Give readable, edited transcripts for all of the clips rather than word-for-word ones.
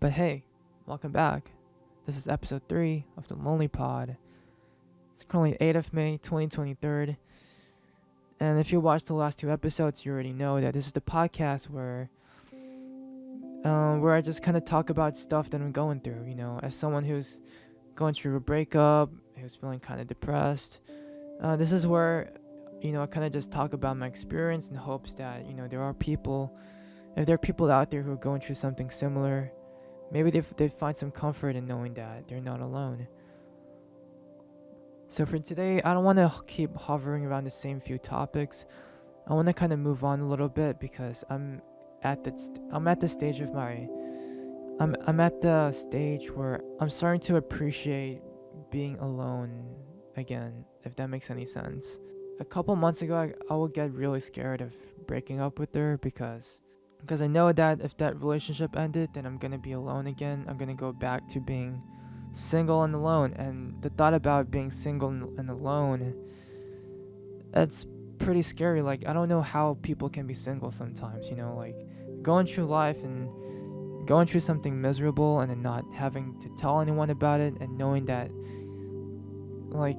But hey, welcome back. This is episode 3 of the Lonely Pod. It's currently 8th of May 2023. And if you watched the last 2 episodes, you already know that this is the podcast where I just kind of talk about stuff that I'm going through, as someone who's going through a breakup, who's feeling kind of depressed. This is where, I kind of just talk about my experience in hopes that, if there are people out there who are going through something similar, maybe they find some comfort in knowing that they're not alone. So for today, I don't want to keep hovering around the same few topics. I want to kind of move on a little bit because I'm at the stage of I'm at the stage where I'm starting to appreciate being alone again, if that makes any sense. A couple months ago, I would get really scared of breaking up with her because I know that if that relationship ended, then I'm gonna be alone again. I'm gonna go back to being single and alone. And the thought about being single and alone, it's pretty scary. Like, I don't know how people can be single sometimes, like going through life and going through something miserable and then not having to tell anyone about it, and knowing that like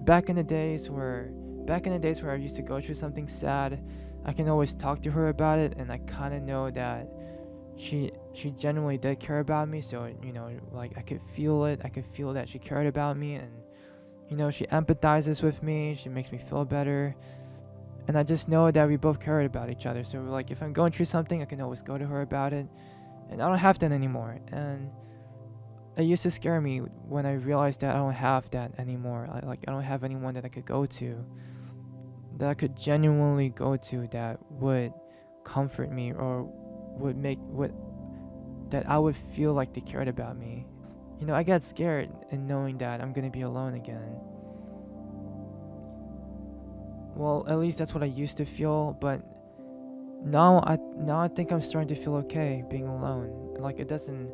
back in the days where I used to go through something sad, I can always talk to her about it, and I kind of know that she genuinely did care about me. So I could feel it. I could feel that she cared about me, and she empathizes with me. She makes me feel better, and I just know that we both cared about each other. So like, if I'm going through something, I can always go to her about it, and I don't have that anymore. And it used to scare me when I realized that I don't have that anymore. I don't have anyone that I could go to, that I could genuinely go to, that would comfort me or that I would feel like they cared about me. I get scared in knowing that I'm gonna be alone again. Well, at least that's what I used to feel, but now I think I'm starting to feel okay being alone. Like, it doesn't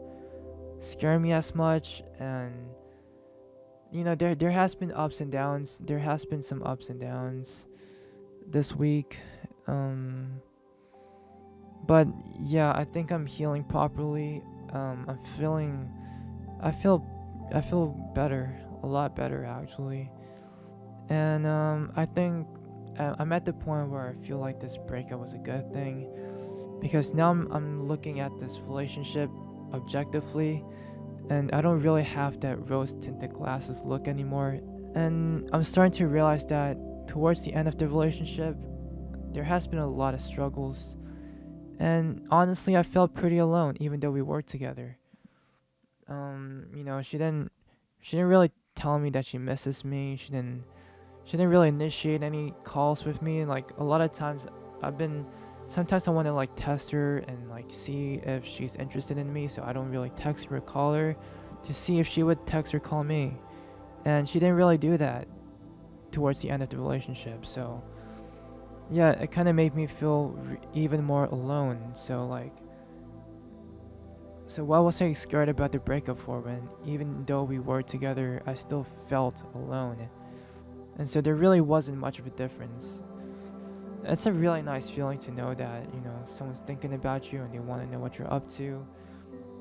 scare me as much. And there has been ups and downs. There has been some ups and downs this week. But yeah, I think I'm healing properly. I feel better, a lot better actually. And I think I'm at the point where I feel like this breakup was a good thing, because now I'm looking at this relationship objectively, and I don't really have that rose tinted glasses look anymore. And I'm starting to realize that towards the end of the relationship, there has been a lot of struggles. And honestly, I felt pretty alone, even though we worked together. She didn't really tell me that she misses me. She didn't really initiate any calls with me. Like, a lot of times, sometimes I want to like test her and like see if she's interested in me. So I don't really text her or call her to see if she would text or call me. And she didn't really do that towards the end of the relationship. So yeah, it kind of made me feel even more alone. So what was I scared about the breakup for, when even though we were together, I still felt alone? And so there really wasn't much of a difference. It's a really nice feeling to know that, someone's thinking about you and they want to know what you're up to.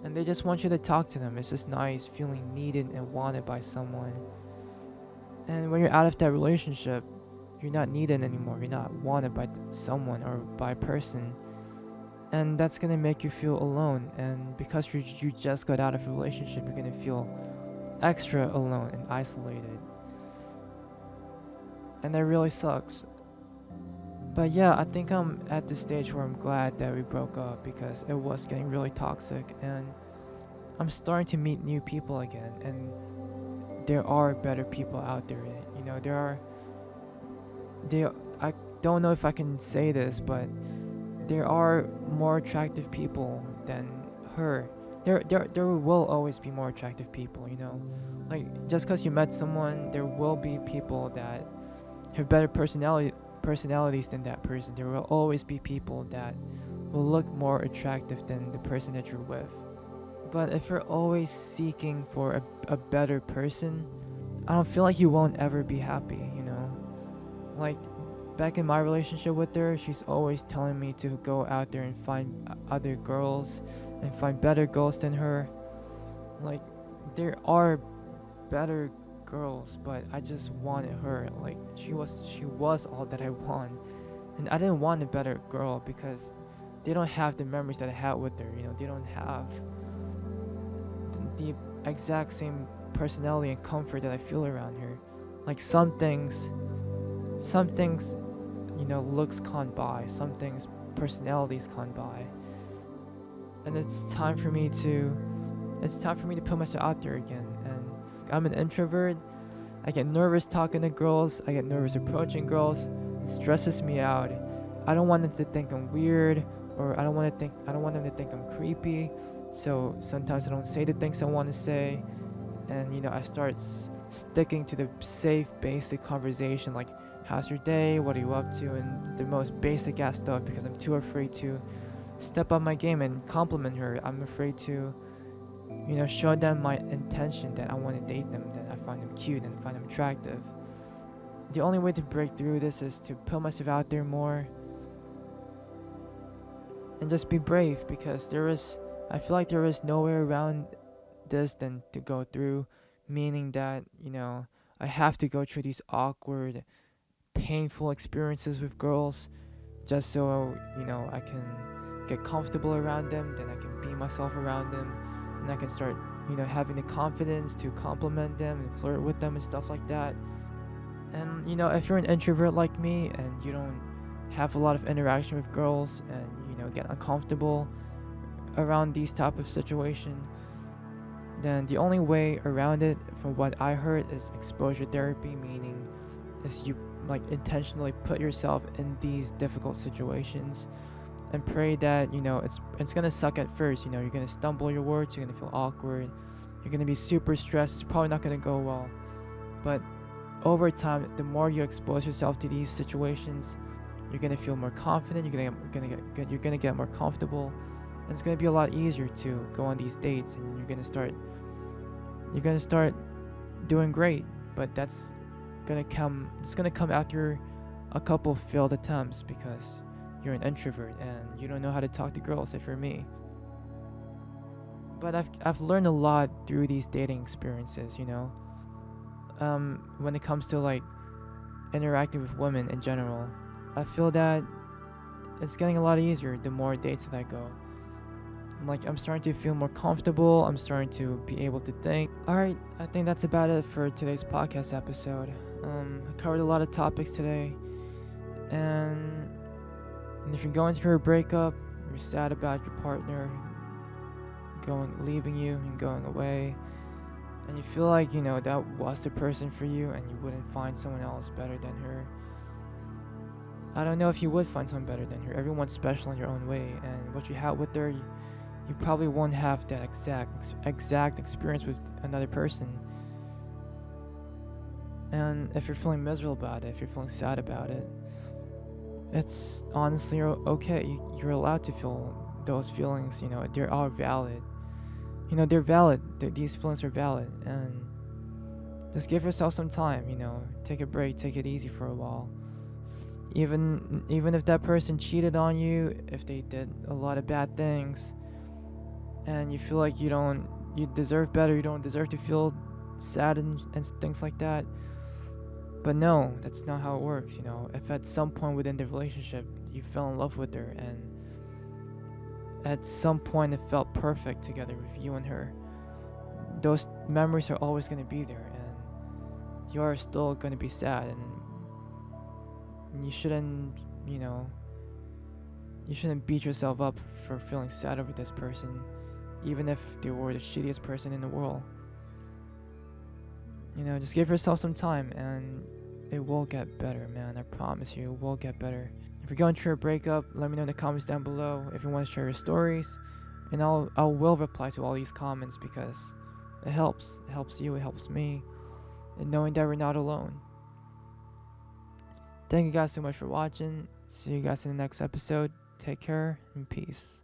And they just want you to talk to them. It's just nice feeling needed and wanted by someone. And when you're out of that relationship, you're not needed anymore. You're not wanted by someone or by a person. And that's gonna make you feel alone. And because you just got out of a relationship, you're gonna feel extra alone and isolated. And that really sucks. But yeah, I think I'm at the stage where I'm glad that we broke up, because it was getting really toxic, and I'm starting to meet new people again, and there are better people out there. I don't know if I can say this, but there are more attractive people than her. There will always be more attractive people, Like, just because you met someone, there will be people that have better personalities than that person. There will always be people that will look more attractive than the person that you're with. But if you're always seeking for a better person, I don't feel like you won't ever be happy. Like, back in my relationship with her, she's always telling me to go out there and find other girls and find better girls than her. Like, there are better girls, but I just wanted her. Like, she was all that I want. And I didn't want a better girl because they don't have the memories that I had with her. They don't have the exact same personality and comfort that I feel around her. Like, some things, looks can't buy. Some things, personalities can't buy. And it's time for me to put myself out there again. And I'm an introvert. I get nervous talking to girls. I get nervous approaching girls. It stresses me out. I don't want them to think I'm weird, or I don't want them to think I'm creepy. So sometimes I don't say the things I want to say, and I start sticking to the safe, basic conversation, like how's your day, what are you up to, and the most basic ass stuff, because I'm too afraid to step up my game and compliment her. I'm afraid to show them my intention that I want to date them, that I find them cute and find them attractive. The only way to break through this is to put myself out there more and just be brave, because I feel like there is no way around this than to go through, meaning that, I have to go through these awkward, painful experiences with girls just so, I can get comfortable around them, then I can be myself around them, and I can start, having the confidence to compliment them and flirt with them and stuff like that. And if you're an introvert like me and you don't have a lot of interaction with girls, and get uncomfortable around these type of situation, then the only way around it, from what I heard, is exposure therapy, meaning is you intentionally put yourself in these difficult situations and pray that it's gonna suck at first. You're gonna stumble your words, you're gonna feel awkward, you're gonna be super stressed, it's probably not gonna go well. But over time, the more you expose yourself to these situations, you're gonna feel more confident, you're gonna get more comfortable, and it's gonna be a lot easier to go on these dates, and you're gonna start doing great. But it's gonna come after a couple failed attempts, because you're an introvert and you don't know how to talk to girls, if you're me. But I've learned a lot through these dating experiences, when it comes to interacting with women in general. I feel that it's getting a lot easier the more dates that I go. I'm starting to feel more comfortable. I'm starting to be able to think. Alright, I think that's about it for today's podcast episode. I covered a lot of topics today. And if you're going through a breakup, you're sad about your partner leaving you and going away, and you feel like that was the person for you, and you wouldn't find someone else better than her. I don't know if you would find someone better than her. Everyone's special in your own way, and what you had with her, you probably won't have that exact experience with another person. And if you're feeling miserable about it, if you're feeling sad about it, it's honestly okay. You're allowed to feel those feelings. They are valid. They're valid. These feelings are valid, and just give yourself some time. Take a break, take it easy for a while. Even if that person cheated on you, if they did a lot of bad things, and you feel like you deserve better, you don't deserve to feel sad and things like that. But no, that's not how it works. If at some point within the relationship you fell in love with her, and at some point it felt perfect together with you and her, those memories are always going to be there, and you're still going to be sad, and you shouldn't beat yourself up for feeling sad over this person, even if they were the shittiest person in the world. Just give yourself some time, and it will get better, man. I promise you, it will get better. If you're going through a breakup, let me know in the comments down below if you want to share your stories, and I will reply to all these comments, because it helps. It helps you, it helps me, and knowing that we're not alone. Thank you guys so much for watching. See you guys in the next episode. Take care and peace.